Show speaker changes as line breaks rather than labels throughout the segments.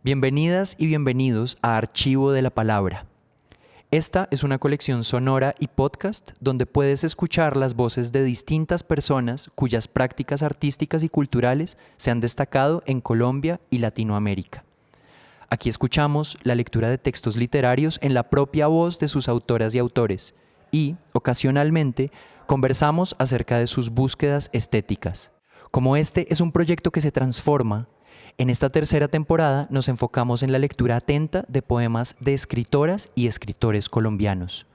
Bienvenidas y bienvenidos a Archivo de la Palabra. Esta es una colección sonora y podcast donde puedes escuchar las voces de distintas personas cuyas prácticas artísticas y culturales se han destacado en Colombia y Latinoamérica. Aquí escuchamos la lectura de textos literarios en la propia voz de sus autoras y autores y, ocasionalmente, conversamos acerca de sus búsquedas estéticas. Como este es un proyecto que se transforma, en esta tercera temporada nos enfocamos en la lectura atenta de poemas de escritoras y escritores colombianos.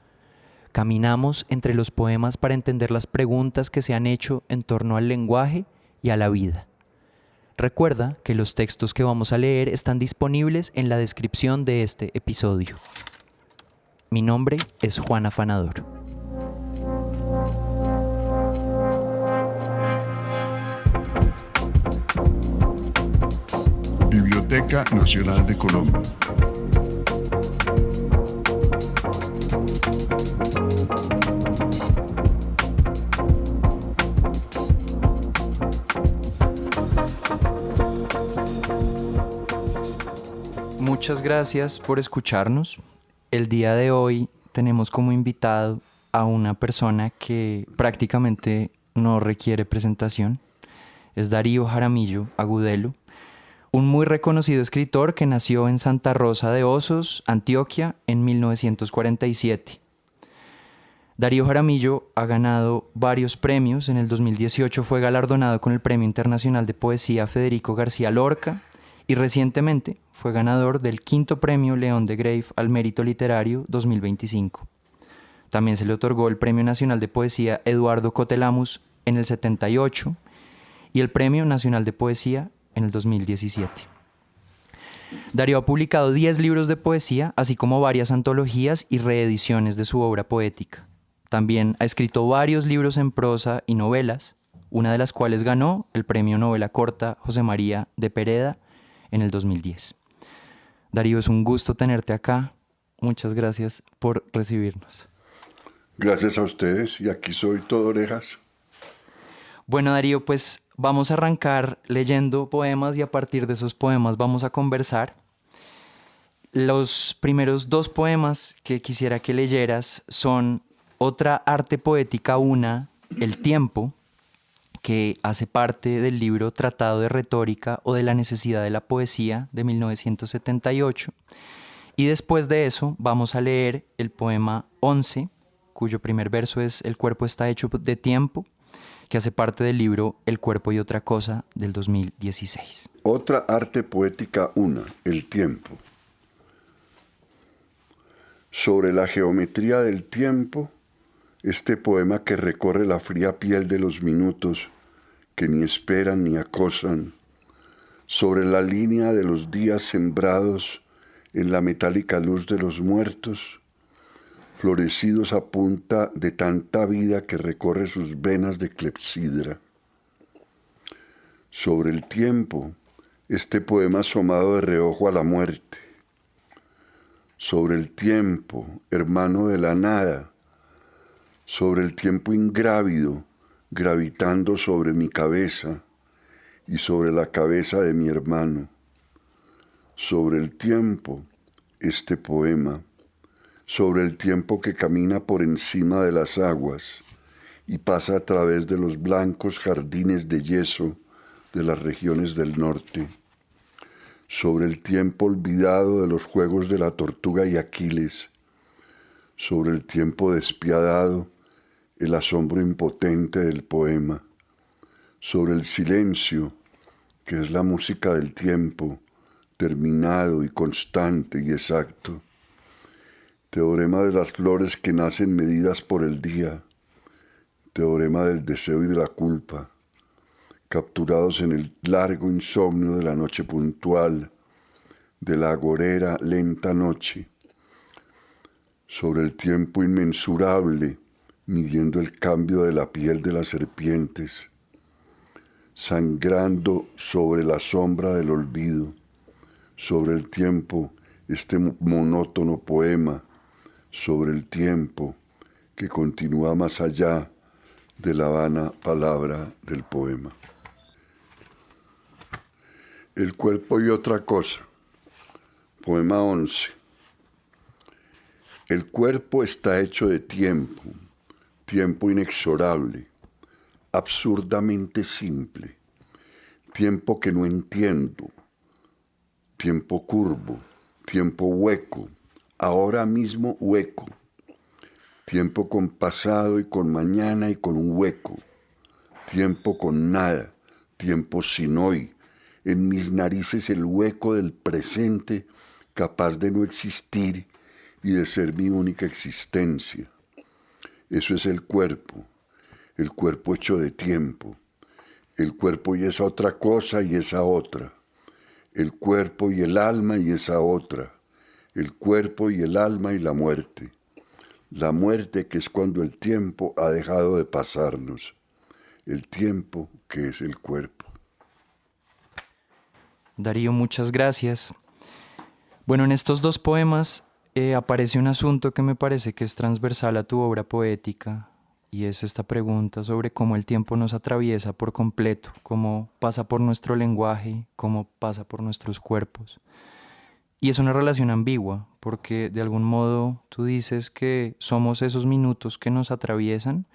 Caminamos entre los poemas para entender las preguntas que se han hecho en torno al lenguaje y a la vida. Recuerda que los textos que vamos a leer están disponibles en la descripción de este episodio. Mi nombre es Juan Afanador.
Biblioteca Nacional de Colombia.
Muchas gracias por escucharnos. El día de hoy tenemos como invitado a una persona que prácticamente no requiere presentación. Es Darío Jaramillo Agudelo, un muy reconocido escritor que nació en Santa Rosa de Osos, Antioquia, en 1947. Darío Jaramillo ha ganado varios premios. En el 2018 fue galardonado con el Premio Internacional de Poesía Federico García Lorca y recientemente fue ganador del 5º Premio León de Greiff al Mérito Literario 2025. También se le otorgó el Premio Nacional de Poesía Eduardo Cotelamus en el 78 y el Premio Nacional de Poesía en el 2017. Darío ha publicado 10 libros de poesía, así como varias antologías y reediciones de su obra poética. También ha escrito varios libros en prosa y novelas, una de las cuales ganó el Premio Novela Corta José María de Pereda en el 2010. Darío, es un gusto tenerte acá. Muchas gracias por recibirnos.
Gracias a ustedes, y aquí soy todo orejas.
Bueno, Darío, pues vamos a arrancar leyendo poemas y a partir de esos poemas vamos a conversar. Los primeros 2 poemas que quisiera que leyeras son Otra arte poética una, El tiempo, que hace parte del libro Tratado de Retórica o de la necesidad de la poesía de 1978. Y después de eso vamos a leer el poema 11, cuyo primer verso es El cuerpo está hecho de tiempo, que hace parte del libro El cuerpo y otra cosa del 2016.
Otra arte poética una, El tiempo. Sobre la geometría del tiempo, este poema que recorre la fría piel de los minutos que ni esperan ni acosan, sobre la línea de los días sembrados en la metálica luz de los muertos, florecidos a punta de tanta vida que recorre sus venas de clepsidra. Sobre el tiempo, este poema asomado de reojo a la muerte. Sobre el tiempo, hermano de la nada. Sobre el tiempo ingrávido, gravitando sobre mi cabeza y sobre la cabeza de mi hermano. Sobre el tiempo, este poema. Sobre el tiempo que camina por encima de las aguas y pasa a través de los blancos jardines de yeso de las regiones del norte. Sobre el tiempo olvidado de los juegos de la tortuga y Aquiles. Sobre el tiempo despiadado, el asombro impotente del poema. Sobre el silencio, que es la música del tiempo, terminado y constante y exacto. Teorema de las flores que nacen medidas por el día, teorema del deseo y de la culpa, capturados en el largo insomnio de la noche puntual, de la agorera lenta noche, sobre el tiempo inmensurable, midiendo el cambio de la piel de las serpientes, sangrando sobre la sombra del olvido, sobre el tiempo, este monótono poema, sobre el tiempo que continúa más allá de la vana palabra del poema. El cuerpo y otra cosa. Poema 11. El cuerpo está hecho de tiempo, tiempo inexorable, absurdamente simple, tiempo que no entiendo, tiempo curvo, tiempo hueco, ahora mismo hueco, tiempo con pasado y con mañana y con un hueco, tiempo con nada, tiempo sin hoy, en mis narices el hueco del presente capaz de no existir y de ser mi única existencia. Eso es el cuerpo hecho de tiempo, el cuerpo y esa otra cosa y esa otra, el cuerpo y el alma y esa otra, el cuerpo y el alma y la muerte que es cuando el tiempo ha dejado de pasarnos, el tiempo que es el cuerpo.
Darío, muchas gracias. Bueno, en estos dos poemas aparece un asunto que me parece que es transversal a tu obra poética, y es esta pregunta sobre cómo el tiempo nos atraviesa por completo, cómo pasa por nuestro lenguaje, cómo pasa por nuestros cuerpos. Y es una relación ambigua, porque de algún modo tú dices que somos esos minutos que nos atraviesan,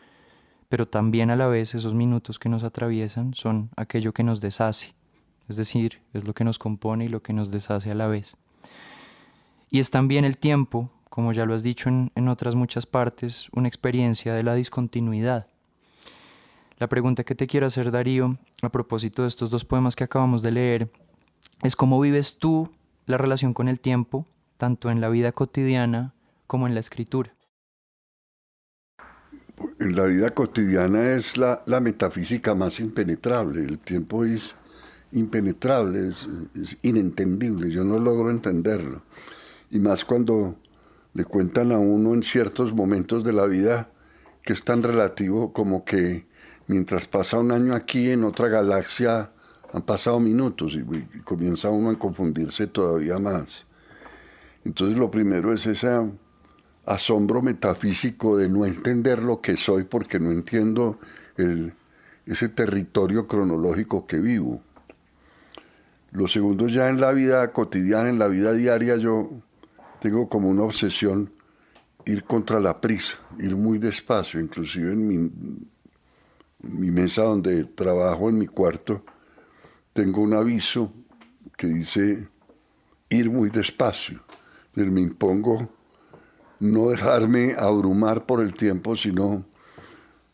pero también a la vez esos minutos que nos atraviesan son aquello que nos deshace. Es decir, es lo que nos compone y lo que nos deshace a la vez. Y es también el tiempo, como ya lo has dicho en otras muchas partes, una experiencia de la discontinuidad. La pregunta que te quiero hacer, Darío, a propósito de estos dos poemas que acabamos de leer, es cómo vives tú la relación con el tiempo, tanto en la vida cotidiana como en la escritura.
En la vida cotidiana es la metafísica más impenetrable. El tiempo es impenetrable, es inentendible. Yo no logro entenderlo. Y más cuando le cuentan a uno en ciertos momentos de la vida que es tan relativo como que mientras pasa un año aquí, en otra galaxia han pasado minutos y comienza uno a confundirse todavía más. Entonces lo primero es ese asombro metafísico de no entender lo que soy porque no entiendo ese territorio cronológico que vivo. Lo segundo, ya en la vida cotidiana, en la vida diaria, yo tengo como una obsesión ir contra la prisa, ir muy despacio, inclusive en mi mesa donde trabajo, en mi cuarto, tengo un aviso que dice ir muy despacio. Entonces me impongo no dejarme abrumar por el tiempo, sino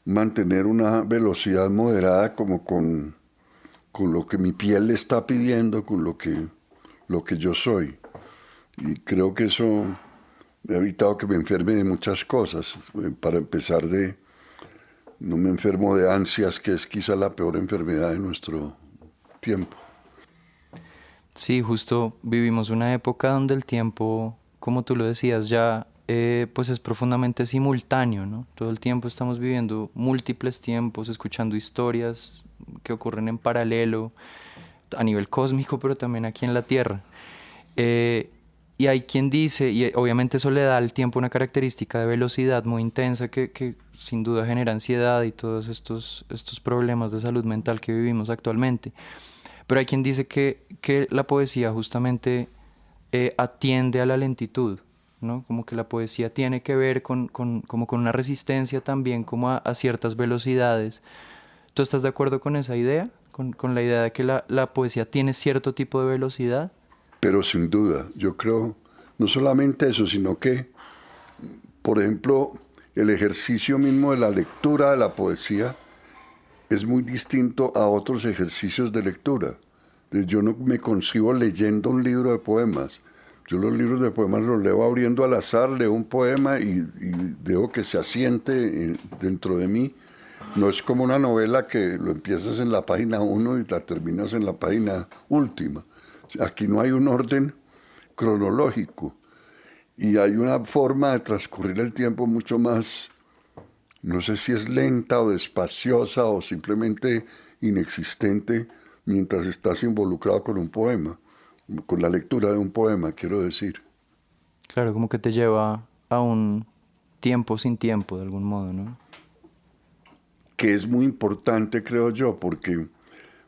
mantener una velocidad moderada como con lo que mi piel le está pidiendo, con lo que yo soy. Y creo que eso me ha evitado que me enferme de muchas cosas. Para empezar, no me enfermo de ansias, que es quizá la peor enfermedad de nuestro tiempo.
Sí, justo vivimos una época donde el tiempo, como tú lo decías, ya pues es profundamente simultáneo, ¿no? Todo el tiempo estamos viviendo múltiples tiempos, escuchando historias que ocurren en paralelo a nivel cósmico, pero también aquí en la Tierra. Y hay quien dice, y obviamente eso le da al tiempo una característica de velocidad muy intensa que sin duda genera ansiedad y todos estos problemas de salud mental que vivimos actualmente. Pero hay quien dice que la poesía justamente atiende a la lentitud, ¿no? Como que la poesía tiene que ver como con una resistencia también como a ciertas velocidades. ¿Tú estás de acuerdo con esa idea? ¿Con la idea de que la poesía tiene cierto tipo de velocidad?
Pero sin duda, yo creo, no solamente eso, sino que, por ejemplo, el ejercicio mismo de la lectura de la poesía es muy distinto a otros ejercicios de lectura. Yo no me concibo leyendo un libro de poemas. Yo los libros de poemas los leo abriendo al azar, leo un poema y dejo que se asiente dentro de mí. No es como una novela que lo empiezas en la página 1 y la terminas en la página última. Aquí no hay un orden cronológico y hay una forma de transcurrir el tiempo mucho más, no sé si es lenta o despaciosa o simplemente inexistente mientras estás involucrado con un poema, con la lectura de un poema, quiero decir.
Claro, como que te lleva a un tiempo sin tiempo, de algún modo, ¿no?
Que es muy importante, creo yo, porque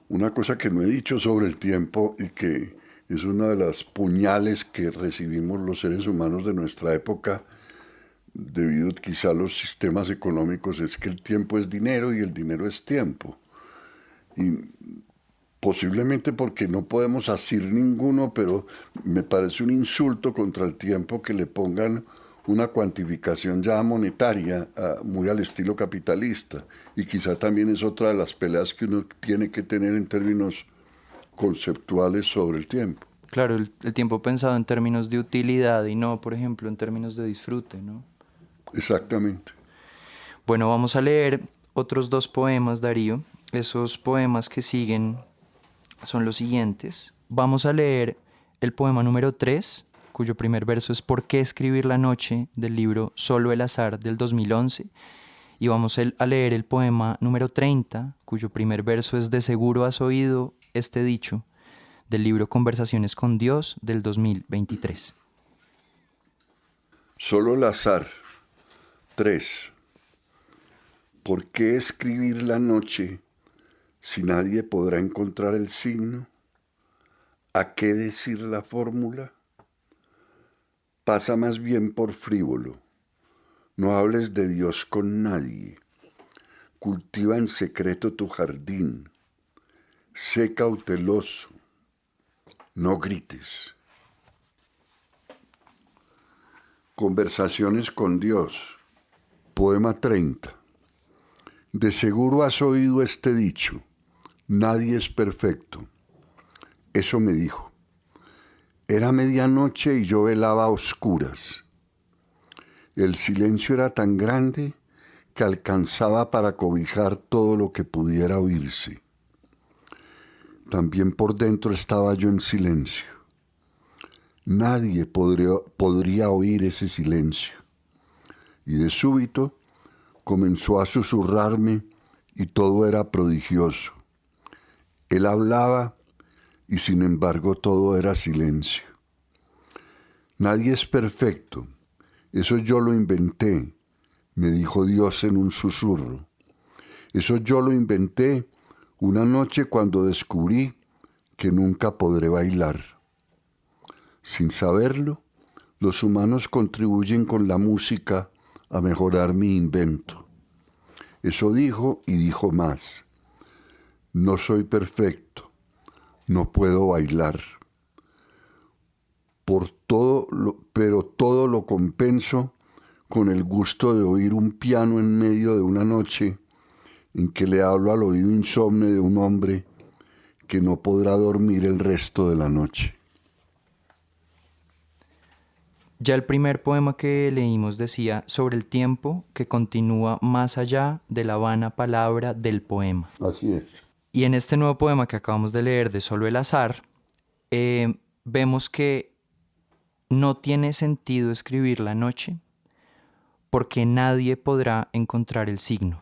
una cosa que no he dicho sobre el tiempo y que Es una de las puñales que recibimos los seres humanos de nuestra época, debido quizá a los sistemas económicos, es que el tiempo es dinero y el dinero es tiempo. Y posiblemente porque no podemos asir ninguno, pero me parece un insulto contra el tiempo que le pongan una cuantificación ya monetaria, muy al estilo capitalista. Y quizá también es otra de las peleas que uno tiene que tener en términos conceptuales sobre el tiempo.
Claro, el tiempo pensado en términos de utilidad y no, por ejemplo, en términos de disfrute, ¿no?
Exactamente.
Bueno, vamos a leer otros dos poemas, Darío. Esos poemas que siguen son los siguientes. Vamos a leer el poema número 3, cuyo primer verso es ¿Por qué escribir la noche?, del libro Solo el azar del 2011. Y vamos a leer el poema número 30, cuyo primer verso es De seguro has oído este dicho, del libro Conversaciones con Dios del 2023.
Solo el azar. 3. ¿Por qué escribir la noche si nadie podrá encontrar el signo? ¿A qué decir la fórmula? Pasa más bien por frívolo. No hables de Dios con nadie. Cultiva en secreto tu jardín. Sé cauteloso. No grites. Conversaciones con Dios. Poema 30. De seguro has oído este dicho: nadie es perfecto. Eso me dijo. Era medianoche y yo velaba a oscuras. El silencio era tan grande que alcanzaba para cobijar todo lo que pudiera oírse. También por dentro estaba yo en silencio. Nadie podría oír ese silencio. Y de súbito comenzó a susurrarme y todo era prodigioso. Él hablaba y sin embargo todo era silencio. Nadie es perfecto. Eso yo lo inventé, me dijo Dios en un susurro. Eso yo lo inventé una noche cuando descubrí que nunca podré bailar. Sin saberlo, los humanos contribuyen con la música a mejorar mi invento. Eso dijo y dijo más. No soy perfecto, no puedo bailar. Pero todo lo compenso con el gusto de oír un piano en medio de una noche en que le hablo al oído insomne de un hombre que no podrá dormir el resto de la noche.
Ya el primer poema que leímos decía sobre el tiempo que continúa más allá de la vana palabra del poema.
Así es.
Y en este nuevo poema que acabamos de leer de Solo el azar, vemos que no tiene sentido escribir la noche porque nadie podrá encontrar el signo.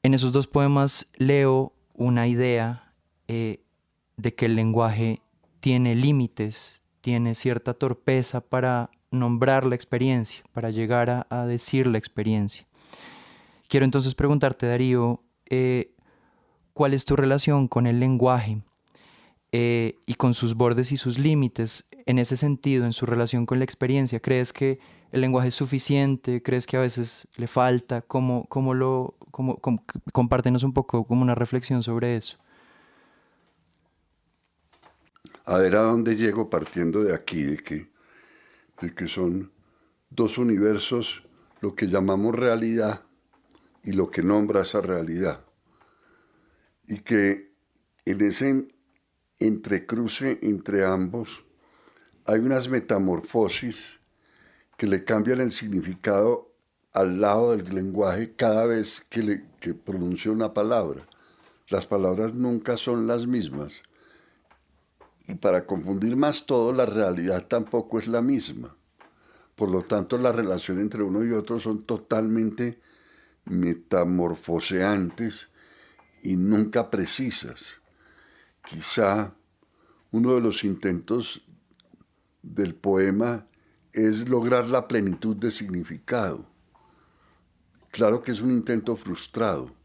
En esos dos poemas leo una idea de que el lenguaje tiene límites, tiene cierta torpeza para nombrar la experiencia, para llegar a decir la experiencia. Quiero entonces preguntarte, Darío, ¿cuál es tu relación con el lenguaje y con sus bordes y sus límites en ese sentido, en su relación con la experiencia? ¿Crees que el lenguaje es suficiente? ¿Crees que a veces le falta? Compártenos un poco como una reflexión sobre eso.
A ver a dónde llego partiendo de aquí, de que son dos universos, lo que llamamos realidad y lo que nombra esa realidad. Y que en ese entrecruce entre ambos hay unas metamorfosis que le cambian el significado al lado del lenguaje cada vez que pronuncia una palabra. Las palabras nunca son las mismas. Y para confundir más todo, la realidad tampoco es la misma. Por lo tanto, la relación entre uno y otro son totalmente metamorfoseantes y nunca precisas. Quizá uno de los intentos del poema es lograr la plenitud de significado. Claro que es un intento frustrado,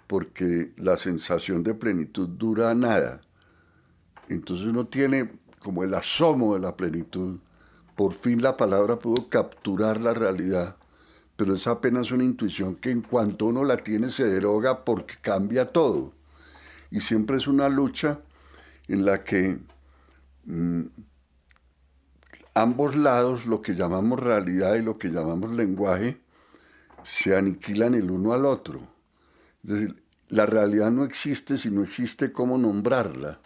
porque la sensación de plenitud dura nada. Entonces uno tiene como el asomo de la plenitud. Por fin la palabra pudo capturar la realidad, pero es apenas una intuición que en cuanto uno la tiene se deroga porque cambia todo. Y siempre es una lucha en la que ambos lados, lo que llamamos realidad y lo que llamamos lenguaje, se aniquilan el uno al otro. Es decir, la realidad no existe si no existe cómo nombrarla.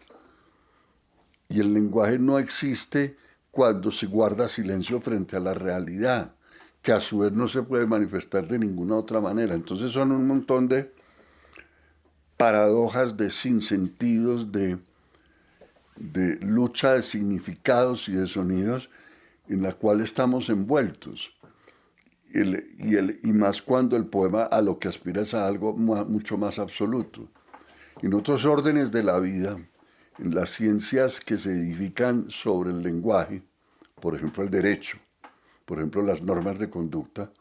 Y el lenguaje no existe cuando se guarda silencio frente a la realidad, que a su vez no se puede manifestar de ninguna otra manera. Entonces son un montón de paradojas, de sinsentidos, de lucha de significados y de sonidos en la cual estamos envueltos. Y más cuando el poema a lo que aspira es a algo mucho más absoluto. En otros órdenes de la vida, en las ciencias que se edifican sobre el lenguaje, por ejemplo el derecho, por ejemplo las normas de conducta,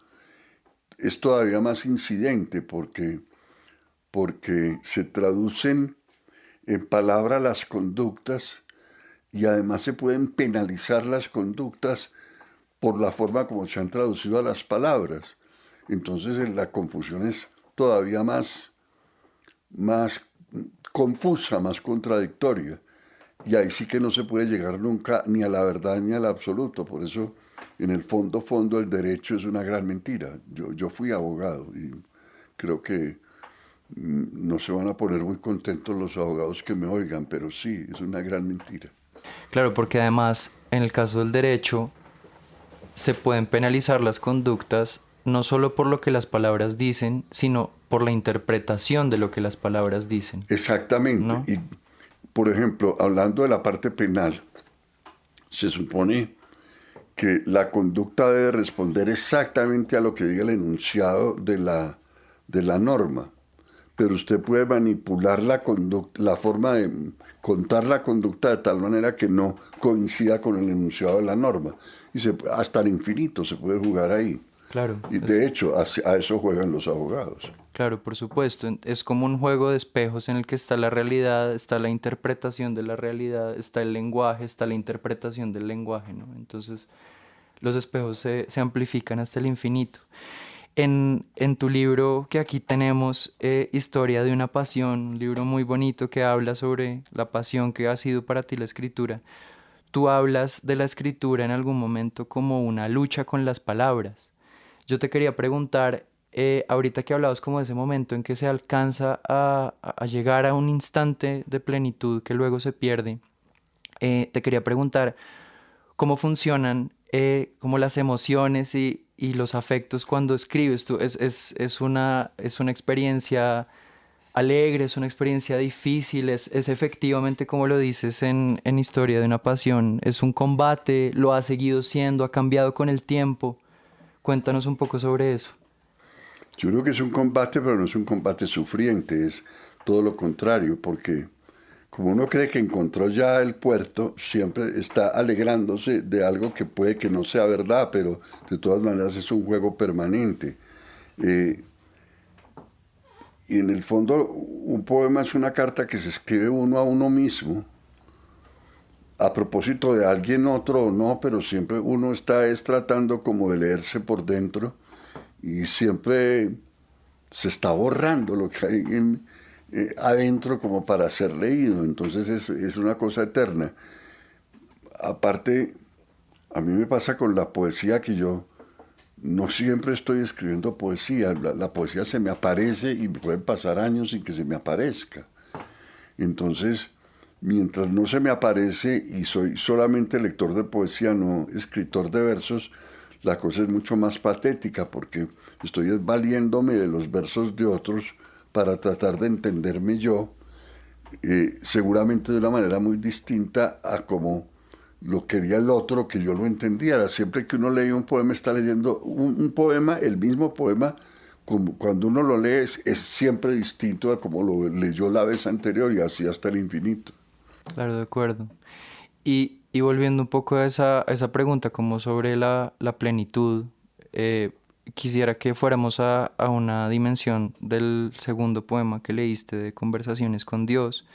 es todavía más incidente porque se traducen en palabras las conductas y además se pueden penalizar las conductas por la forma como se han traducido a las palabras. Entonces la confusión es todavía más confusa, más contradictoria. Y ahí sí que no se puede llegar nunca ni a la verdad ni al absoluto. Por eso, en el fondo, el derecho es una gran mentira. Yo fui abogado y creo que no se van a poner muy contentos los abogados que me oigan, pero sí, es una gran mentira.
Claro, porque además, en el caso del derecho, se pueden penalizar las conductas no solo por lo que las palabras dicen, sino por la interpretación de lo que las palabras dicen.
Exactamente.
¿No?
Y, por ejemplo, hablando de la parte penal, se supone que la conducta debe responder exactamente a lo que diga el enunciado de la norma. Pero usted puede manipular la forma de contar la conducta de tal manera que no coincida con el enunciado de la norma. Y hasta el infinito se puede jugar ahí.
Claro.
Y de hecho, a eso juegan los abogados.
Claro, por supuesto. Es como un juego de espejos en el que está la realidad, está la interpretación de la realidad, está el lenguaje, está la interpretación del lenguaje, ¿no? Entonces, los espejos se amplifican hasta el infinito. En tu libro que aquí tenemos, Historia de una pasión, un libro muy bonito que habla sobre la pasión que ha sido para ti la escritura, tú hablas de la escritura en algún momento como una lucha con las palabras. Yo te quería preguntar, ahorita que hablabas como de ese momento en que se alcanza a llegar a un instante de plenitud que luego se pierde, te quería preguntar cómo funcionan como las emociones y los afectos cuando escribes. Tú, es una experiencia alegre, es una experiencia difícil, es efectivamente como lo dices en Historia de una pasión, es un combate, lo ha seguido siendo, ha cambiado con el tiempo. Cuéntanos un poco sobre eso.
Yo creo que es un combate, pero no es un combate sufriente, es todo lo contrario, porque como uno cree que encontró ya el puerto, siempre está alegrándose de algo que puede que no sea verdad, pero de todas maneras es un juego permanente. Y en el fondo, un poema es una carta que se escribe uno a uno mismo, a propósito de alguien otro o no, pero siempre uno está tratando como de leerse por dentro y siempre se está borrando lo que hay adentro como para ser leído. Entonces es una cosa eterna. Aparte, a mí me pasa con la poesía que yo no siempre estoy escribiendo poesía. La poesía se me aparece y pueden pasar años sin que se me aparezca. Entonces, mientras no se me aparece y soy solamente lector de poesía, no escritor de versos, la cosa es mucho más patética porque estoy valiéndome de los versos de otros para tratar de entenderme yo, seguramente de una manera muy distinta a como lo quería el otro que yo lo entendiera. Siempre que uno lee un poema, está leyendo un poema, el mismo poema, como cuando uno lo lee es siempre distinto a como lo leyó la vez anterior y así hasta el infinito.
Claro, de acuerdo. Y volviendo un poco a esa pregunta, como sobre la plenitud, quisiera que fuéramos a una dimensión del segundo poema que leíste de Conversaciones con Dios,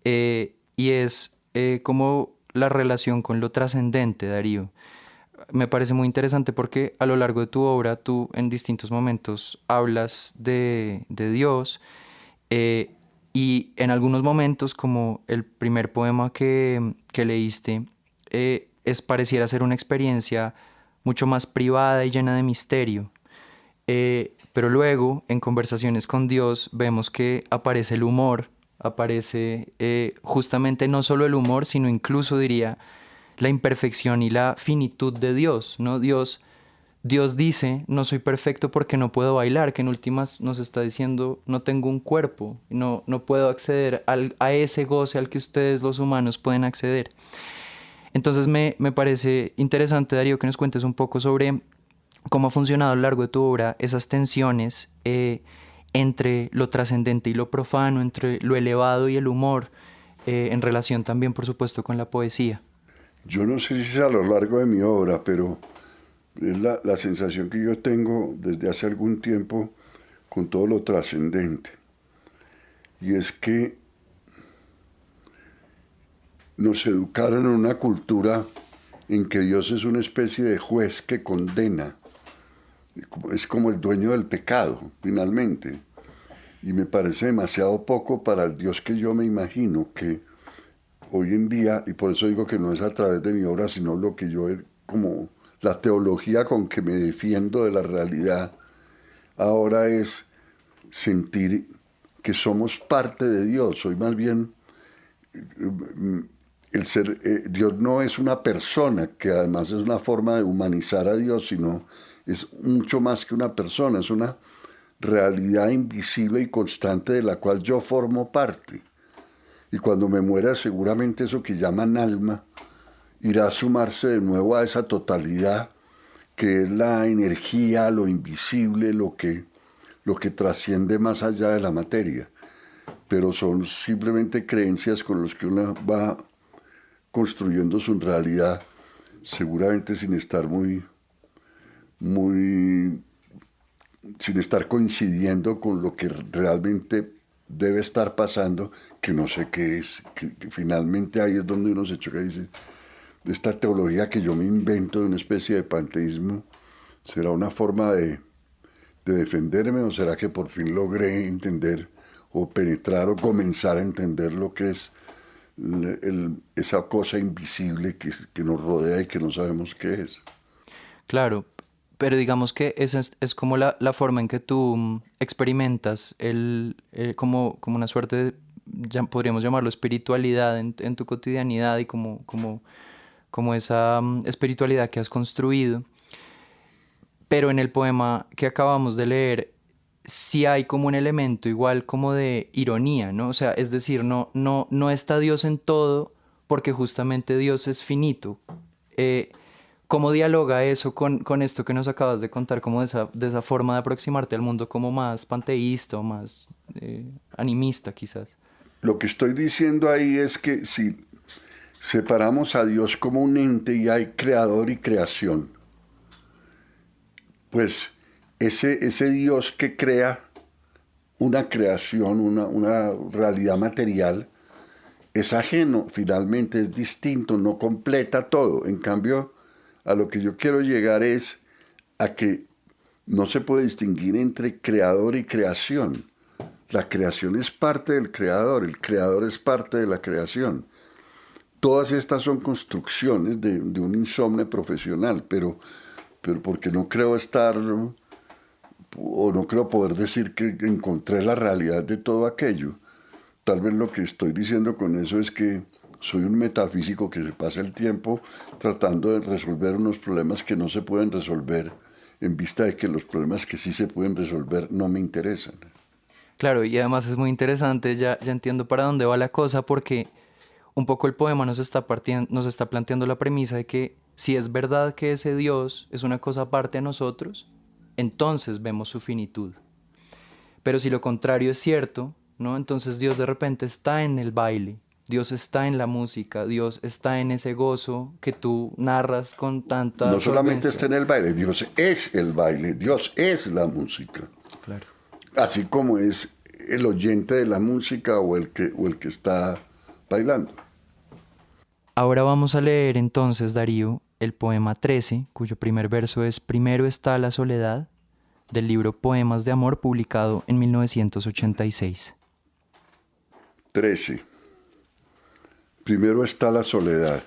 y es como la relación con lo trascendente, Darío. Me parece muy interesante porque a lo largo de tu obra tú en distintos momentos hablas de Dios, eh, y en algunos momentos, como el primer poema que leíste, pareciera ser una experiencia mucho más privada y llena de misterio. Pero luego, en conversaciones con Dios, vemos que aparece el humor, aparece justamente no solo el humor, sino incluso diría la imperfección y la finitud de Dios, ¿no? Dios dice, no soy perfecto porque no puedo bailar, que en últimas nos está diciendo, no tengo un cuerpo, no puedo acceder a ese goce al que ustedes los humanos pueden acceder. Entonces me parece interesante, Darío, que nos cuentes un poco sobre cómo ha funcionado a lo largo de tu obra esas tensiones entre lo trascendente y lo profano, entre lo elevado y el humor, en relación también, por supuesto, con la poesía.
Yo no sé si es a lo largo de mi obra, pero es la sensación que yo tengo desde hace algún tiempo con todo lo trascendente. Y es que nos educaron en una cultura en que Dios es una especie de juez que condena. Es como el dueño del pecado, finalmente. Y me parece demasiado poco para el Dios que yo me imagino, que hoy en día, y por eso digo que no es a través de mi obra, sino lo que yo, como la teología con que me defiendo de la realidad, ahora es sentir que somos parte de Dios. Hoy más bien, Dios no es una persona, que además es una forma de humanizar a Dios, sino es mucho más que una persona, es una realidad invisible y constante de la cual yo formo parte. Y cuando me muera, seguramente eso que llaman alma irá a sumarse de nuevo a esa totalidad que es la energía, lo invisible, lo que trasciende más allá de la materia. Pero son simplemente creencias con las que uno va construyendo su realidad, seguramente sin estar sin estar coincidiendo con lo que realmente debe estar pasando, que no sé qué es, que finalmente ahí es donde uno se choca y dice, esta teología que yo me invento de una especie de panteísmo, ¿será una forma de defenderme o será que por fin logré entender o penetrar o comenzar a entender lo que es esa cosa invisible que nos rodea y que no sabemos qué es?
Claro, pero digamos que esa es como la forma en que tú experimentas como una suerte de, podríamos llamarlo espiritualidad en tu cotidianidad y como esa espiritualidad que has construido. Pero en el poema que acabamos de leer, sí hay como un elemento igual como de ironía, ¿no? O sea, es decir, no está Dios en todo porque justamente Dios es finito. ¿Cómo dialoga eso con esto que nos acabas de contar, como de esa forma de aproximarte al mundo como más panteísta o más animista quizás?
Lo que estoy diciendo ahí es que si separamos a Dios como un ente y hay creador y creación, pues ese Dios que crea una creación, una realidad material, es ajeno, finalmente es distinto, no completa todo. En cambio, a lo que yo quiero llegar es a que no se puede distinguir entre creador y creación. La creación es parte del creador, el creador es parte de la creación. Todas estas son construcciones de un insomne profesional, pero porque no creo estar, o no creo poder decir que encontré la realidad de todo aquello. Tal vez lo que estoy diciendo con eso es que soy un metafísico que se pasa el tiempo tratando de resolver unos problemas que no se pueden resolver en vista de que los problemas que sí se pueden resolver no me interesan.
Claro, y además es muy interesante, ya entiendo para dónde va la cosa, porque un poco el poema nos está planteando la premisa de que si es verdad que ese Dios es una cosa aparte a nosotros, entonces vemos su finitud. Pero si lo contrario es cierto, ¿no? Entonces Dios de repente está en el baile, Dios está en la música, Dios está en ese gozo que tú narras con tanta
No solamente está
solvencia.
en el baile, Dios es el baile, Dios es la música.
Claro.
Así como es el oyente de la música o el que está bailando.
Ahora vamos a leer entonces, Darío, el poema 13, cuyo primer verso es Primero está la soledad, del libro Poemas de Amor, publicado en 1986.
13. Primero está la soledad,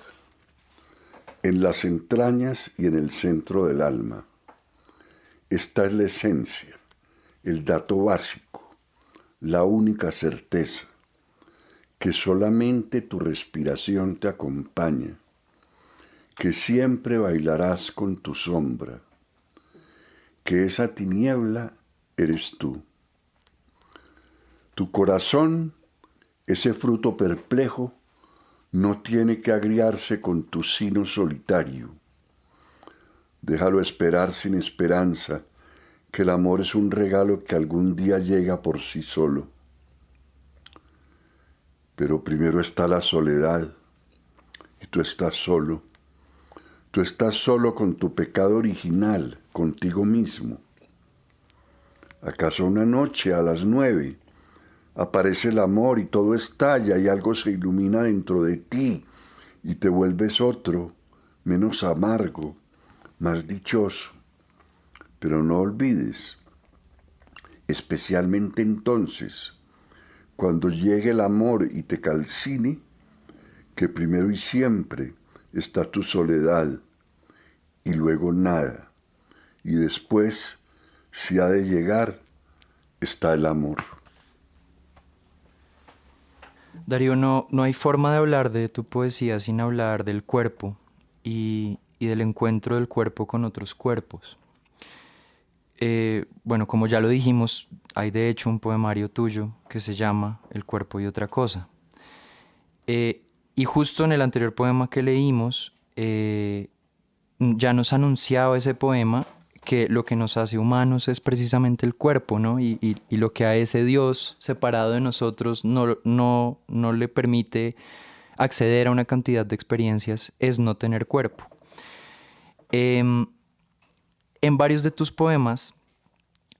en las entrañas y en el centro del alma. Esta es la esencia, el dato básico, la única certeza, que solamente tu respiración te acompaña, que siempre bailarás con tu sombra, que esa tiniebla eres tú. Tu corazón, ese fruto perplejo, no tiene que agriarse con tu sino solitario. Déjalo esperar sin esperanza, que el amor es un regalo que algún día llega por sí solo. Pero primero está la soledad, y tú estás solo. Tú estás solo con tu pecado original, contigo mismo. ¿Acaso una noche a las 9 aparece el amor y todo estalla y algo se ilumina dentro de ti y te vuelves otro, menos amargo, más dichoso? Pero no olvides, especialmente entonces, cuando llegue el amor y te calcine, que primero y siempre está tu soledad y luego nada, y después, si ha de llegar, está el amor.
Darío, no hay forma de hablar de tu poesía sin hablar del cuerpo y del encuentro del cuerpo con otros cuerpos. Bueno, como ya lo dijimos, hay de hecho un poemario tuyo que se llama El cuerpo y otra cosa. Y justo en el anterior poema que leímos, ya nos anunciaba ese poema que lo que nos hace humanos es precisamente el cuerpo, ¿no? Y lo que a ese Dios separado de nosotros no le permite acceder a una cantidad de experiencias es no tener cuerpo. En varios de tus poemas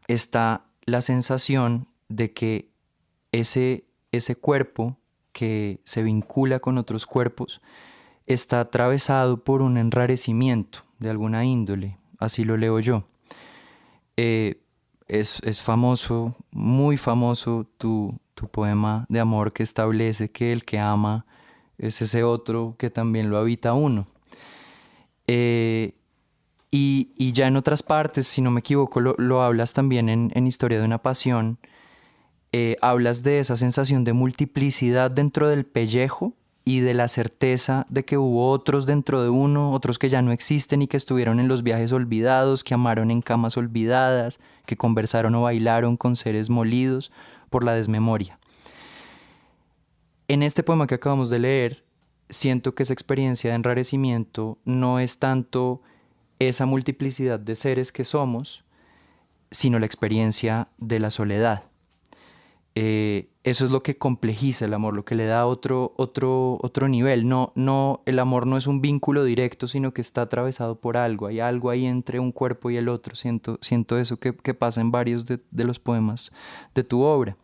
está la sensación de que ese cuerpo que se vincula con otros cuerpos está atravesado por un enrarecimiento de alguna índole, así lo leo yo. Es famoso, muy famoso tu poema de amor que establece que el que ama es ese otro que también lo habita a uno. Y ya en otras partes, si no me equivoco, lo hablas también en Historia de una pasión. Hablas de esa sensación de multiplicidad dentro del pellejo y de la certeza de que hubo otros dentro de uno, otros que ya no existen y que estuvieron en los viajes olvidados, que amaron en camas olvidadas, que conversaron o bailaron con seres molidos por la desmemoria. En este poema que acabamos de leer, siento que esa experiencia de enrarecimiento no es tanto esa multiplicidad de seres que somos, sino la experiencia de la soledad. Eso es lo que complejiza el amor, lo que le da otro nivel. El amor no es un vínculo directo, sino que está atravesado por algo. Hay algo ahí entre un cuerpo y el otro. Siento eso que pasa en varios de los poemas de tu obra.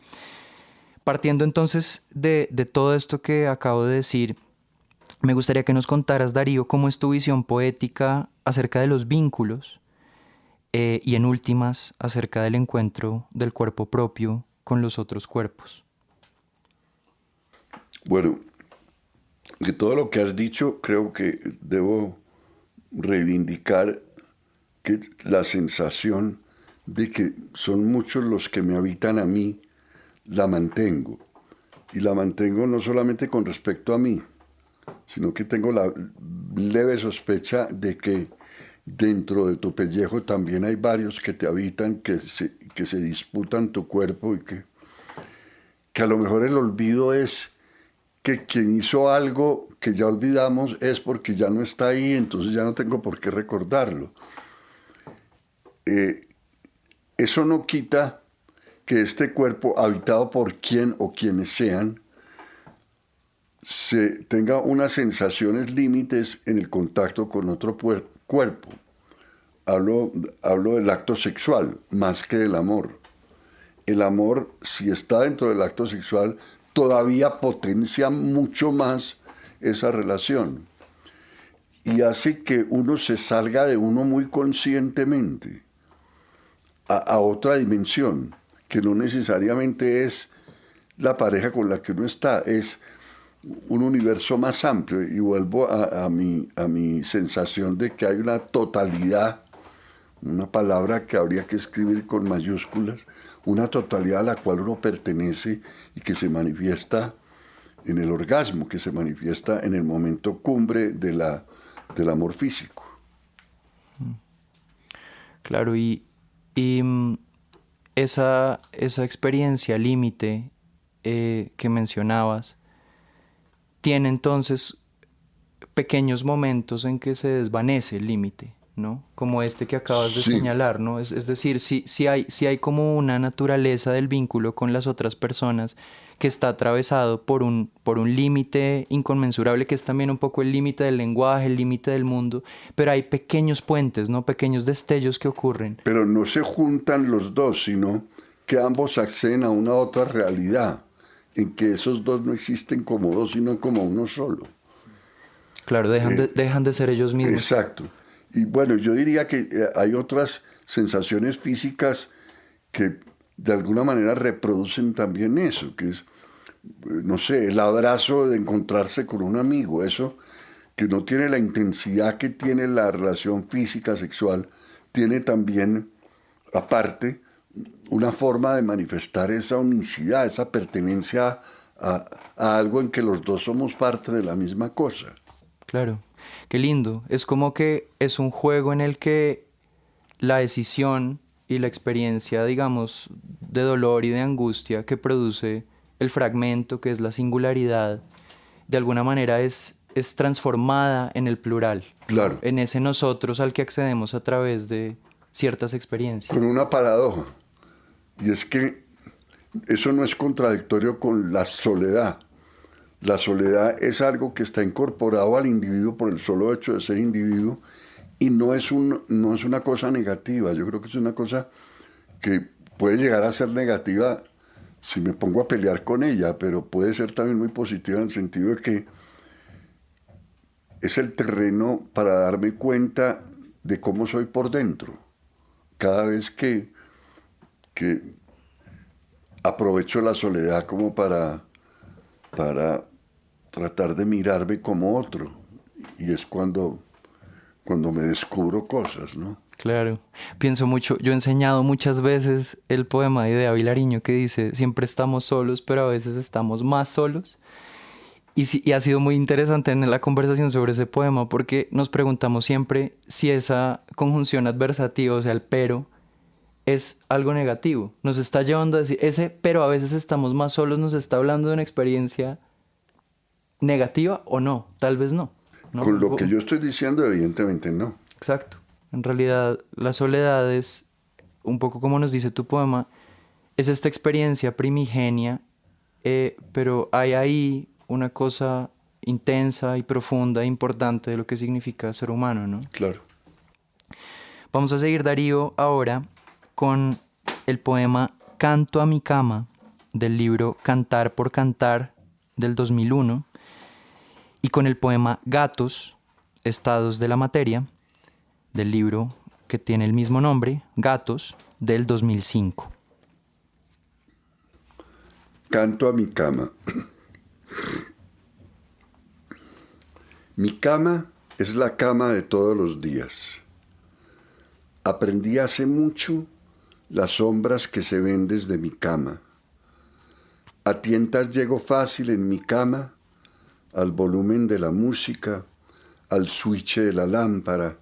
Partiendo entonces de todo esto que acabo de decir, me gustaría que nos contaras, Darío, cómo es tu visión poética acerca de los vínculos y en últimas acerca del encuentro del cuerpo propio con los otros cuerpos.
Bueno, de todo lo que has dicho, creo que debo reivindicar que la sensación de que son muchos los que me habitan a mí, la mantengo. Y la mantengo no solamente con respecto a mí, sino que tengo la leve sospecha de que dentro de tu pellejo también hay varios que te habitan, que se disputan tu cuerpo y que a lo mejor el olvido es que quien hizo algo que ya olvidamos es porque ya no está ahí, entonces ya no tengo por qué recordarlo. Eso no quita que este cuerpo, habitado por quien o quienes sean, tenga unas sensaciones límites en el contacto con otro cuerpo. Hablo del acto sexual más que del amor. El amor, si está dentro del acto sexual, todavía potencia mucho más esa relación. Y hace que uno se salga de uno muy conscientemente a otra dimensión, que no necesariamente es la pareja con la que uno está, es un universo más amplio. Y vuelvo a mi sensación de que hay una totalidad, una palabra que habría que escribir con mayúsculas, una totalidad a la cual uno pertenece y que se manifiesta en el orgasmo, que se manifiesta en el momento cumbre del amor físico.
Claro, y esa experiencia límite que mencionabas, tiene entonces pequeños momentos en que se desvanece el límite, ¿no? Como este que acabas de señalar, ¿no? Es decir, si hay como una naturaleza del vínculo con las otras personas que está atravesado por un límite inconmensurable, que es también un poco el límite del lenguaje, el límite del mundo, pero hay pequeños puentes, ¿no? Pequeños destellos que ocurren.
Pero no se juntan los dos, sino que ambos acceden a una otra realidad, en que esos dos no existen como dos, sino como uno solo.
Claro, dejan de ser ellos mismos.
Exacto. Y bueno, yo diría que hay otras sensaciones físicas que de alguna manera reproducen también eso, que es, no sé, el abrazo de encontrarse con un amigo, eso que no tiene la intensidad que tiene la relación física sexual, tiene también, aparte, una forma de manifestar esa unicidad, esa pertenencia a algo en que los dos somos parte de la misma cosa.
Claro, qué lindo. Es como que es un juego en el que la decisión y la experiencia, digamos, de dolor y de angustia que produce el fragmento, que es la singularidad, de alguna manera es transformada en el plural.
Claro.
En ese nosotros al que accedemos a través de ciertas experiencias.
Con una paradoja. Y es que eso no es contradictorio con la soledad. La soledad es algo que está incorporado al individuo por el solo hecho de ser individuo y no es una cosa negativa. Yo creo que es una cosa que puede llegar a ser negativa si me pongo a pelear con ella, pero puede ser también muy positiva en el sentido de que es el terreno para darme cuenta de cómo soy por dentro. Cada vez que aprovecho la soledad como para tratar de mirarme como otro. Y es cuando me descubro cosas, ¿no?
Claro. Pienso mucho, yo he enseñado muchas veces el poema de Idea Vilariño que dice, siempre estamos solos, pero a veces estamos más solos. Y ha sido muy interesante en la conversación sobre ese poema porque nos preguntamos siempre si esa conjunción adversativa, o sea, el pero, es algo negativo. Nos está llevando a decir, ese pero a veces estamos más solos, nos está hablando de una experiencia negativa o no, tal vez no. ¿No?
Con lo que yo estoy diciendo, evidentemente no.
Exacto. En realidad, la soledad es, un poco como nos dice tu poema, es esta experiencia primigenia, pero hay ahí una cosa intensa y profunda e importante de lo que significa ser humano, ¿no?
Claro.
Vamos a seguir, Darío, ahora con el poema Canto a mi cama, del libro Cantar por Cantar, del 2001, y con el poema Gatos, Estados de la Materia, del libro que tiene el mismo nombre, Gatos, del 2005.
Canto a mi cama. Mi cama es la cama de todos los días. Aprendí hace mucho las sombras que se ven desde mi cama. A tientas llego fácil en mi cama al volumen de la música, al switch de la lámpara,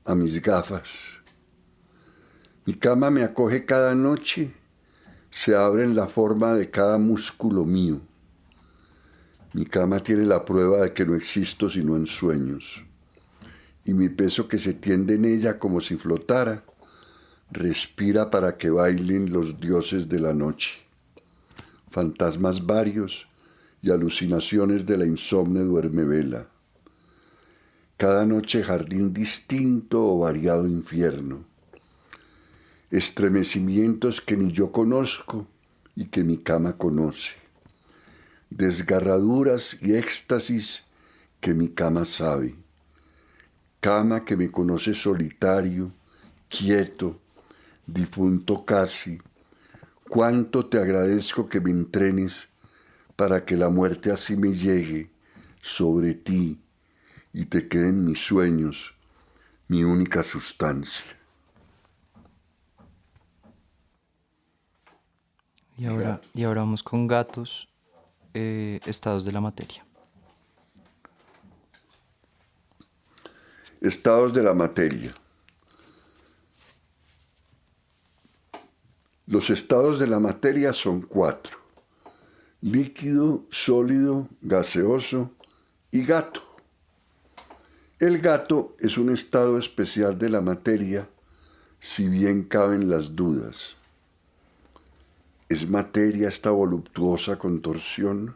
a mis gafas. Mi cama me acoge cada noche, se abre en la forma de cada músculo mío. Mi cama tiene la prueba de que no existo sino en sueños. Y mi peso que se tiende en ella como si flotara, respira para que bailen los dioses de la noche. Fantasmas varios y alucinaciones de la insomne duermevela. Cada noche jardín distinto o variado infierno. Estremecimientos que ni yo conozco y que mi cama conoce. Desgarraduras y éxtasis que mi cama sabe. Cama que me conoce solitario, quieto, difunto casi. Cuánto te agradezco que me entrenes para que la muerte así me llegue sobre ti y te queden mis sueños, mi única sustancia.
Y ahora vamos con gatos, estados de la materia.
Estados de la materia. Los estados de la materia son 4: líquido, sólido, gaseoso y gato. El gato es un estado especial de la materia, si bien caben las dudas. ¿Es materia esta voluptuosa contorsión?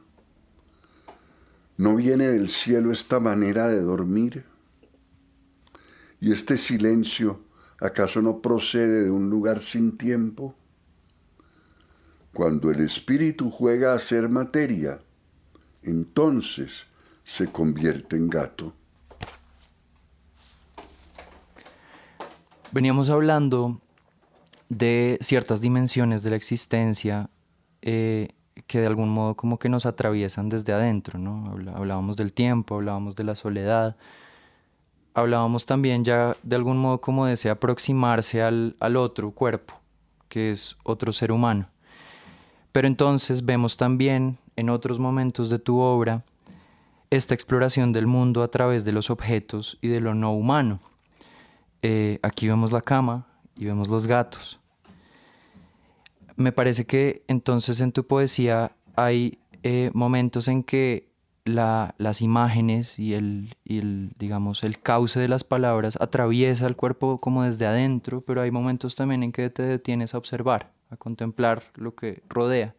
¿No viene del cielo esta manera de dormir? ¿Y este silencio acaso no procede de un lugar sin tiempo? Cuando el espíritu juega a ser materia, entonces se convierte en gato.
Veníamos hablando de ciertas dimensiones de la existencia que de algún modo como que nos atraviesan desde adentro, ¿no? Hablábamos del tiempo, hablábamos de la soledad, hablábamos también ya de algún modo como de ese aproximarse al otro cuerpo, que es otro ser humano. Pero entonces vemos también en otros momentos de tu obra esta exploración del mundo a través de los objetos y de lo no humano. Aquí vemos la cama y vemos los gatos. Me parece que entonces en tu poesía hay momentos en que las imágenes y digamos, el cauce de las palabras atraviesa el cuerpo como desde adentro, pero hay momentos también en que te detienes a observar, a contemplar lo que rodea,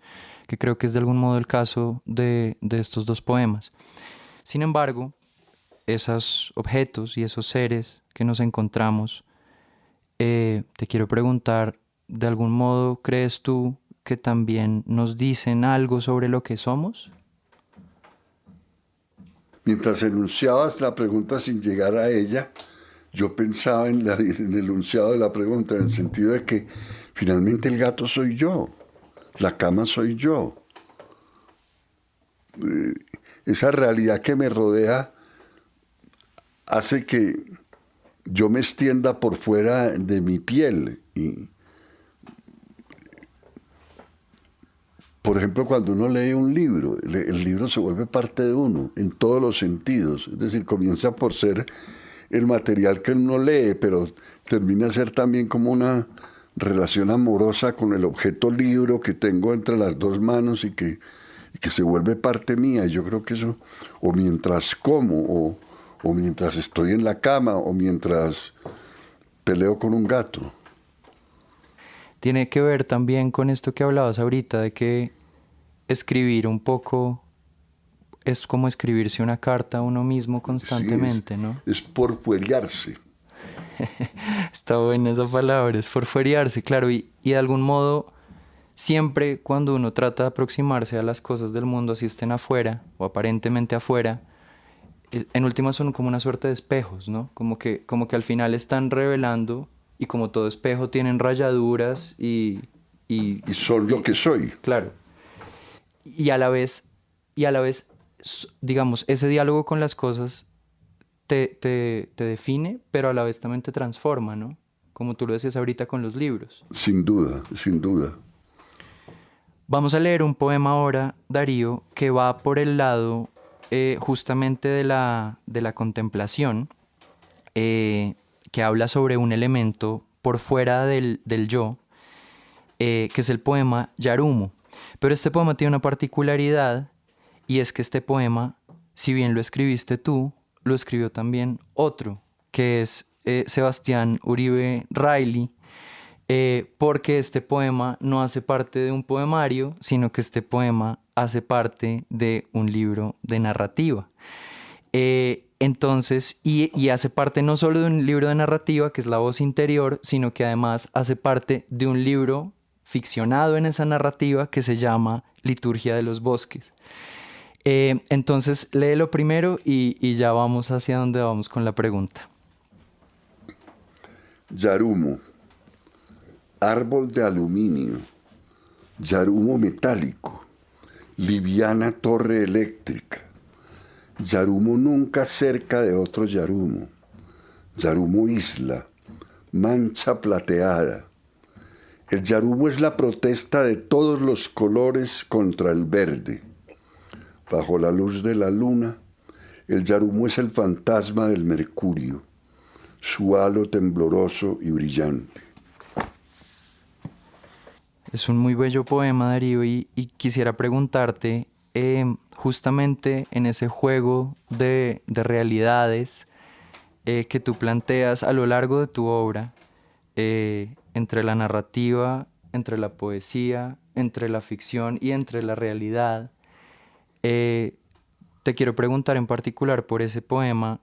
que creo que es de algún modo el caso de estos dos poemas. Sin embargo, esos objetos y esos seres que nos encontramos, te quiero preguntar, ¿de algún modo crees tú que también nos dicen algo sobre lo que somos?
Mientras enunciabas la pregunta sin llegar a ella, yo pensaba en el enunciado de la pregunta, en el sentido de que finalmente el gato soy yo, la cama soy yo. Esa realidad que me rodea hace que yo me extienda por fuera de mi piel. Y, por ejemplo, cuando uno lee un libro, el libro se vuelve parte de uno en todos los sentidos. Es decir, comienza por ser el material que uno lee, pero termina a ser también como una relación amorosa con el objeto libro que tengo entre las dos manos y que se vuelve parte mía. Yo creo que eso, o mientras como, o mientras estoy en la cama, o mientras peleo con un gato.
Tiene que ver también con esto que hablabas ahorita, de que escribir un poco es como escribirse una carta a uno mismo constantemente,
Sí,
¿no?
Es porfueriarse.
Está buena esa palabra, es forferiarse, claro, y de algún modo siempre cuando uno trata de aproximarse a las cosas del mundo, así estén afuera o aparentemente afuera, en últimas son como una suerte de espejos, ¿no? Como que al final están revelando y como todo espejo tienen rayaduras y
soy lo que soy.
claro. Y a la vez, digamos, ese diálogo con las cosas te define, pero a la vez también te transforma, ¿no? Como tú lo decías ahorita con los libros.
Sin duda, sin duda.
Vamos a leer un poema ahora, Darío, que va por el lado justamente de la contemplación, que habla sobre un elemento por fuera del yo, que es el poema Yarumo. Pero este poema tiene una particularidad, y es que este poema, si bien lo escribiste tú, lo escribió también otro, que es Sebastián Uribe Reilly, porque este poema no hace parte de un poemario, sino que este poema hace parte de un libro de narrativa. Entonces, y hace parte no solo de un libro de narrativa, que es La Voz Interior, sino que además hace parte de un libro ficcionado en esa narrativa que se llama Liturgia de los Bosques. Entonces, léelo primero y ya vamos hacia donde vamos con la pregunta.
Yarumo, árbol de aluminio, yarumo metálico, liviana torre eléctrica, yarumo nunca cerca de otro yarumo, yarumo isla, mancha plateada. El yarumo es la protesta de todos los colores contra el verde. Bajo la luz de la luna, el yarumo es el fantasma del mercurio, su halo tembloroso y brillante.
Es un muy bello poema, Darío, y quisiera preguntarte, justamente en ese juego de realidades que tú planteas a lo largo de tu obra, entre la narrativa, entre la poesía, entre la ficción y entre la realidad, eh, te quiero preguntar en particular por ese poema,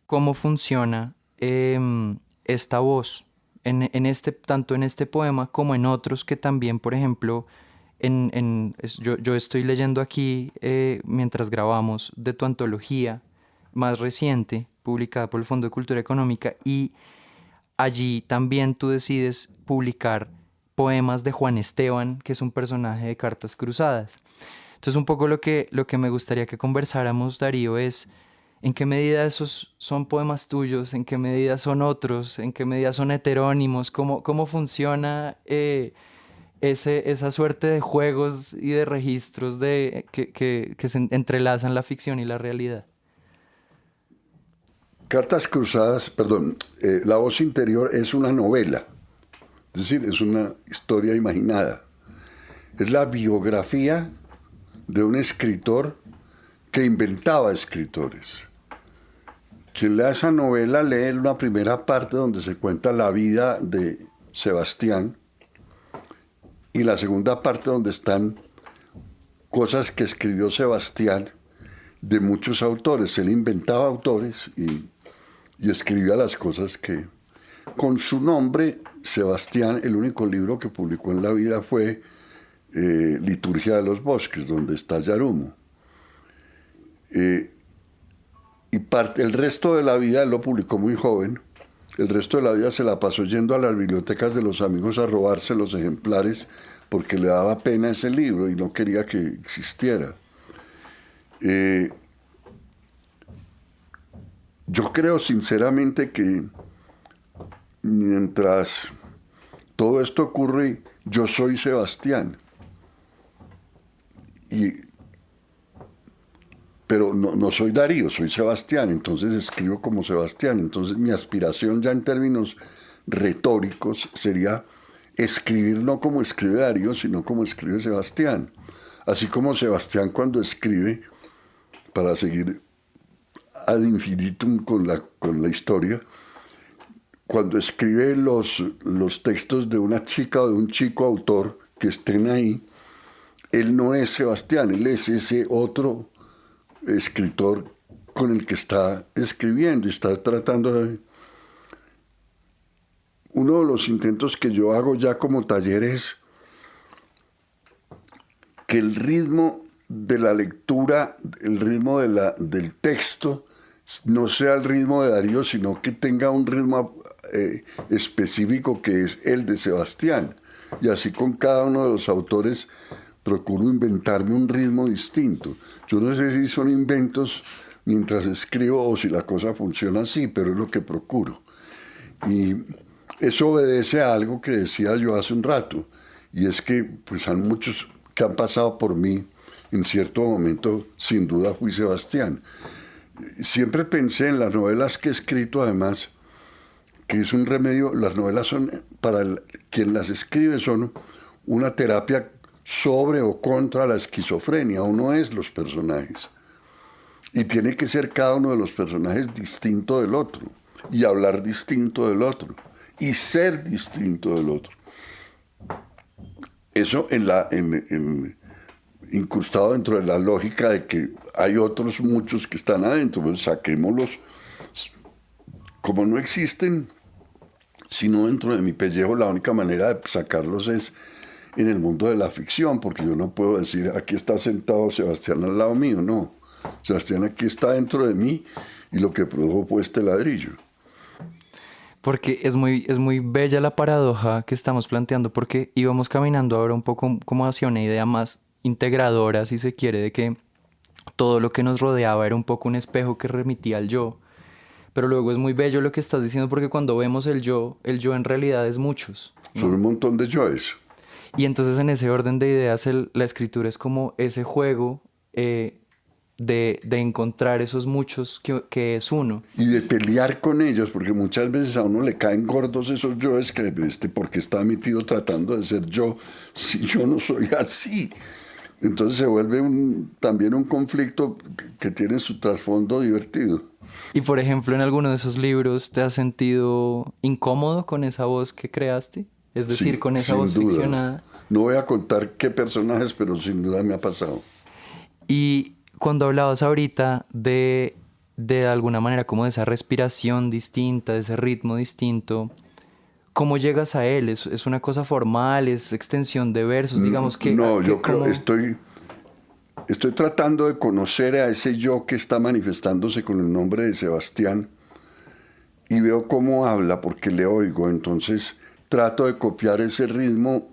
¿cómo funciona esta voz en este, tanto en este poema como en otros que también, por ejemplo, yo estoy leyendo aquí mientras grabamos de tu antología más reciente, publicada por el Fondo de Cultura Económica, y allí también tú decides publicar poemas de Juan Esteban, que es un personaje de Cartas Cruzadas. Entonces, un poco lo que me gustaría que conversáramos, Darío, es en qué medida esos son poemas tuyos, en qué medida son otros, en qué medida son heterónimos, cómo funciona esa suerte de juegos y de registros que se entrelazan la ficción y la realidad.
Cartas Cruzadas, perdón, La voz interior es una novela, es decir, es una historia imaginada. Es la biografía de un escritor que inventaba escritores. Quien lea esa novela lee una primera parte donde se cuenta la vida de Sebastián y la segunda parte donde están cosas que escribió Sebastián de muchos autores. Él inventaba autores y escribía las cosas que... Con su nombre, Sebastián, el único libro que publicó en la vida fue Liturgia de los Bosques, donde está Yarumo. El resto de la vida, él lo publicó muy joven, el resto de la vida se la pasó yendo a las bibliotecas de los amigos a robarse los ejemplares porque le daba pena ese libro y no quería que existiera. Yo creo sinceramente que mientras todo esto ocurre, yo soy Sebastián. Pero no soy Darío, soy Sebastián, entonces escribo como Sebastián. Entonces mi aspiración ya en términos retóricos sería escribir no como escribe Darío, sino como escribe Sebastián. Así como Sebastián cuando escribe, para seguir ad infinitum con la historia, cuando escribe los textos de una chica o de un chico autor que estén ahí, él no es Sebastián, él es ese otro escritor con el que está escribiendo y está tratando de... Uno de los intentos que yo hago ya como taller es que el ritmo de la lectura, el ritmo del texto, no sea el ritmo de Darío, sino que tenga un ritmo específico que es el de Sebastián. Y así con cada uno de los autores procuro inventarme un ritmo distinto. Yo no sé si son inventos mientras escribo o si la cosa funciona así, pero es lo que procuro. Y eso obedece a algo que decía yo hace un rato, y es que pues hay muchos que han pasado por mí, en cierto momento sin duda fui Sebastián. Siempre pensé en las novelas que he escrito, además, que es un remedio. Las novelas son, quien las escribe, son una terapia sobre o contra la esquizofrenia. Uno es los personajes. Y tiene que ser cada uno de los personajes distinto del otro. Y hablar distinto del otro. Y ser distinto del otro. Eso incrustado dentro de la lógica de que hay otros muchos que están adentro. Pues saquémoslos. Como no existen, sino dentro de mi pellejo, la única manera de sacarlos es en el mundo de la ficción, porque yo no puedo decir, aquí está sentado Sebastián al lado mío, no. Sebastián aquí está dentro de mí y lo que produjo fue este ladrillo.
Porque es muy bella la paradoja que estamos planteando, porque íbamos caminando ahora un poco como hacia una idea más integradora, si se quiere, de que todo lo que nos rodeaba era un poco un espejo que remitía al yo. Pero luego es muy bello lo que estás diciendo, porque cuando vemos el yo en realidad es muchos, ¿no?
Son un montón de yoes.
Y entonces en ese orden de ideas la escritura es como ese juego de encontrar esos muchos que es uno.
Y de pelear con ellos, porque muchas veces a uno le caen gordos esos yoes que porque está metido tratando de ser yo, si yo no soy así. Entonces se vuelve también un conflicto que tiene su trasfondo divertido.
Y por ejemplo, en alguno de esos libros, ¿te has sentido incómodo con esa voz que creaste? Es decir,
Sí,
con esa
sin
voz
duda.
ficcionada.
No voy a contar qué personajes, pero sin duda me ha pasado.
Y cuando hablabas ahorita de alguna manera como de esa respiración distinta, de ese ritmo distinto, ¿cómo llegas a él? ¿Es una cosa formal? ¿Es extensión de versos? Digamos que...
No,
que
yo creo
como...
estoy tratando de conocer a ese yo que está manifestándose con el nombre de Sebastián y veo cómo habla porque le oigo. Entonces trato de copiar ese ritmo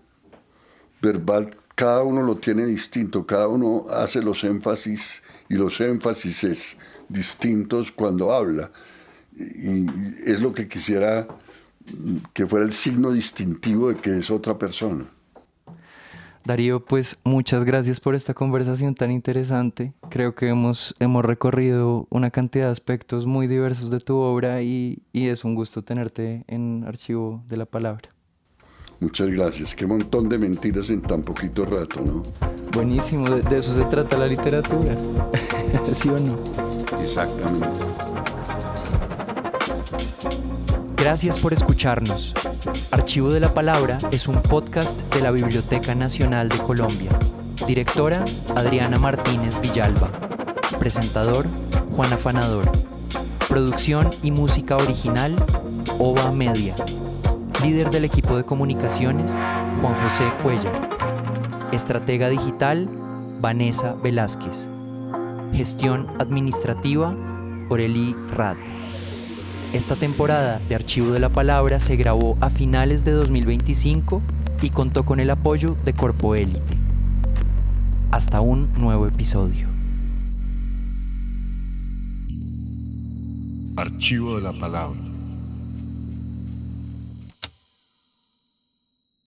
verbal. Cada uno lo tiene distinto, cada uno hace los énfasis y los énfasis distintos cuando habla. Y es lo que quisiera que fuera el signo distintivo de que es otra persona.
Darío, pues muchas gracias por esta conversación tan interesante. Creo que hemos recorrido una cantidad de aspectos muy diversos de tu obra y es un gusto tenerte en Archivo de la Palabra.
Muchas gracias. Qué montón de mentiras en tan poquito rato, ¿no?
Buenísimo, de eso se trata la literatura. ¿Sí o no?
Exactamente.
Gracias por escucharnos. Archivo de la Palabra es un podcast de la Biblioteca Nacional de Colombia. Directora, Adriana Martínez Villalba. Presentador, Juan Afanador. Producción y música original, Ova Media. Líder del equipo de comunicaciones, Juan José Cuellar. Estratega digital, Vanessa Velázquez. Gestión administrativa, Orelí Rad. Esta temporada de Archivo de la Palabra se grabó a finales de 2025 y contó con el apoyo de Corpo Élite. Hasta un nuevo episodio.
Archivo de la Palabra.